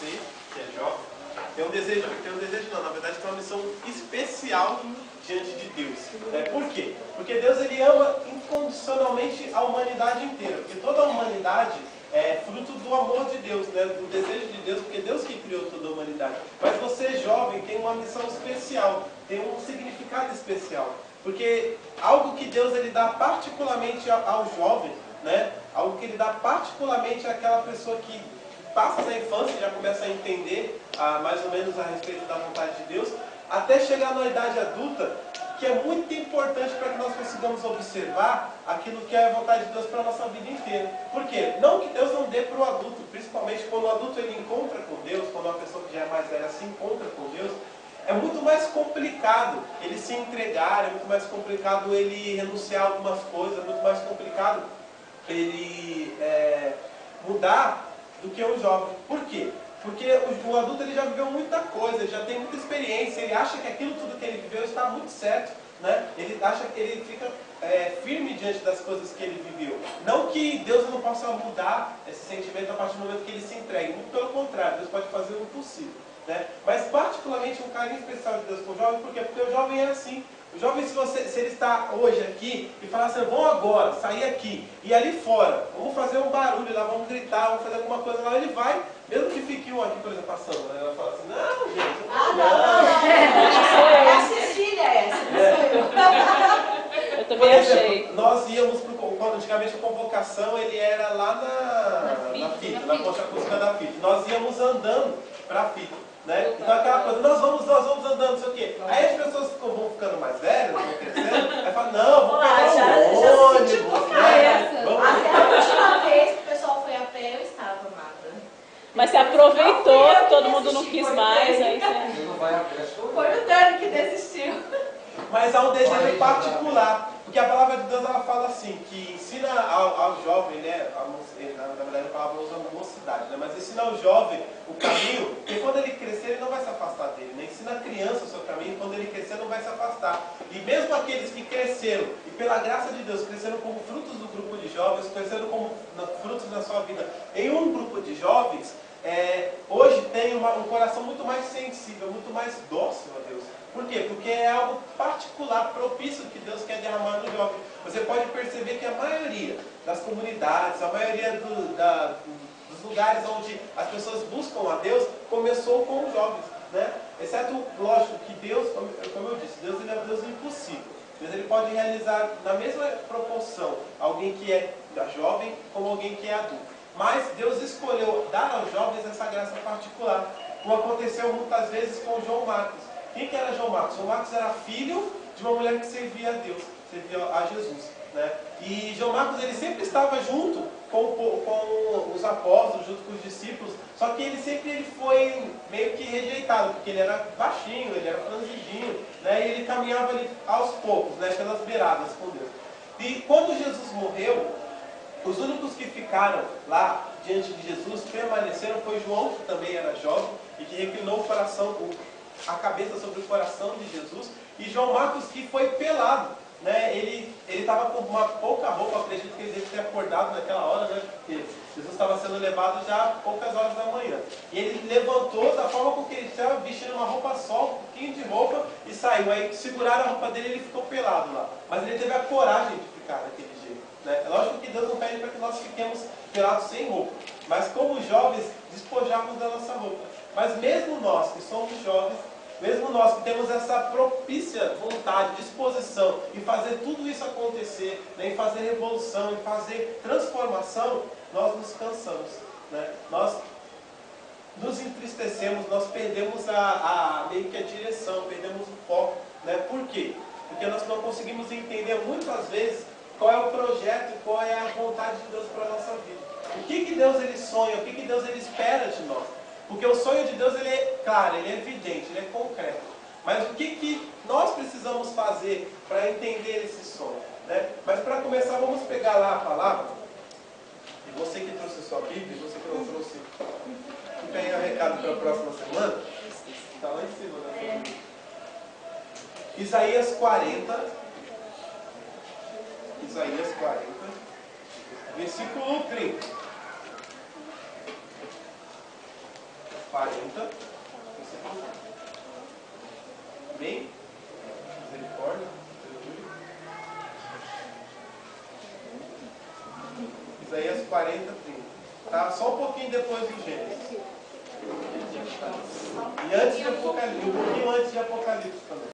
você, que é jovem, tem um desejo não, na verdade tem uma missão especial diante de Deus. Por quê? Porque Deus ele ama incondicionalmente a humanidade inteira, porque toda a humanidade é fruto do amor de Deus, né? Do desejo de Deus, porque Deus que criou toda a humanidade. Mas você, jovem, tem uma missão especial, tem um significado especial, porque algo que Deus ele dá particularmente ao jovem, né? Algo que ele dá particularmente àquela pessoa que passa na infância e já começa a entender mais ou menos a respeito da vontade de Deus, até chegar na idade adulta, que é muito importante para que nós consigamos observar aquilo que é a vontade de Deus para a nossa vida inteira. Por quê? Não que Deus não dê para o adulto, principalmente quando o adulto ele encontra com Deus, quando uma pessoa que já é mais velha se encontra com Deus, é muito mais complicado ele se entregar, é muito mais complicado ele renunciar a algumas coisas, é muito mais complicado ele mudar do que o jovem. Por quê? Porque o adulto ele já viveu muita coisa, ele já tem muita experiência, ele acha que aquilo tudo que ele viveu está muito certo, né? Ele acha que ele fica firme diante das coisas que ele viveu. Não que Deus não possa mudar esse sentimento a partir do momento que ele se entrega, muito pelo contrário, Deus pode fazer o impossível, né? Mas particularmente um carinho especial de Deus com o jovem, por quê? Porque o jovem é assim. O jovem, se ele está hoje aqui e falar assim, vamos agora, sair aqui, e ali fora, vamos fazer um barulho lá, vamos gritar, vamos fazer alguma coisa lá, ele vai, mesmo que fique um aqui, por exemplo, passando, né? Ela fala assim, não, gente, não. É a Cecília essa, não sou eu. Eu também achei. Nós íamos quando antigamente a convocação, ele era lá na fita, na concha acústica da fita. Nós íamos andando para a fita. Né? Então aquela coisa, nós vamos andando, não sei o quê. Aí as pessoas vão ficando mais velhas, vão crescendo, aí falam, não, vamos pegar um ônibus, né? Até a última vez que o pessoal foi a pé, eu estava, amada. Mas você aproveitou, todo mundo não quis mais, aí você... Foi o Dani que desistiu. Mas há um desejo particular, porque a palavra de Deus ela fala assim, que ensina ao jovem, né, na verdade a palavra usa mocidade, né, mas ensina ao jovem o caminho, e quando ele crescer ele não vai se afastar dele, né? Ensina a criança o seu caminho, e quando ele crescer não vai se afastar. E mesmo aqueles que cresceram, e pela graça de Deus, cresceram como frutos do grupo de jovens, cresceram como frutos da sua vida em um grupo de jovens, hoje tem um coração muito mais sensível, muito mais dócil a Deus. Por quê? Porque é algo particular, propício que Deus quer derramar no jovem. Você pode perceber que a maioria das comunidades, a maioria dos lugares onde as pessoas buscam a Deus, começou com os jovens, né? Exceto, lógico, que Deus, como eu disse, Deus ele é um Deus impossível. Deus ele pode realizar na mesma proporção alguém que é jovem como alguém que é adulto. Mas Deus escolheu dar aos jovens essa graça particular, como aconteceu muitas vezes com João Marcos. Quem que era João Marcos? João Marcos era filho de uma mulher que servia a Deus, servia a Jesus, né? E João Marcos ele sempre estava junto com os apóstolos, junto com os discípulos, só que ele foi meio que rejeitado, porque ele era baixinho, ele era franzidinho, né? E ele caminhava ali aos poucos, né? Pelas beiradas com Deus. E quando Jesus morreu, os únicos que ficaram lá diante de Jesus, permaneceram, foi João, que também era jovem, e que reclinou o coração, a cabeça sobre o coração de Jesus, e João Marcos, que foi pelado, né? Ele estava com uma pouca roupa, acredito que ele deve ter acordado naquela hora, né? Porque Jesus estava sendo levado já há poucas horas da manhã. E ele levantou da forma com que ele estava, vestindo uma roupa só, um pouquinho de roupa, e saiu. Aí seguraram a roupa dele e ele ficou pelado lá. Mas ele teve a coragem de ficar daquele jeito, né? É lógico que Deus não pede para que nós fiquemos pelados sem roupa, mas como jovens, despojarmos da nossa roupa. Mas mesmo nós que somos jovens, mesmo nós que temos essa propícia vontade, disposição em fazer tudo isso acontecer, né, em fazer revolução, em fazer transformação, nós nos cansamos, né? Nós nos entristecemos, nós perdemos meio que a direção, perdemos o foco, né? Por quê? Porque nós não conseguimos entender muitas vezes qual é o projeto e qual é a vontade de Deus para a nossa vida. O que Deus ele sonha, o que Deus ele espera de nós. Porque o sonho de Deus ele é claro, ele é evidente, ele é concreto. Mas o que nós precisamos fazer para entender esse sonho, né? Mas para começar, vamos pegar lá a palavra. E você que trouxe a sua Bíblia, você que não trouxe, fica aí o recado para a próxima semana. Está lá em cima da sua Bíblia. Isaías 40. Isaías 40, versículo 30. 40. Amém? Misericórdia. Isaías 40, 30. Tá? Só um pouquinho depois do Gênesis. E antes de Apocalipse, um pouquinho antes de Apocalipse também.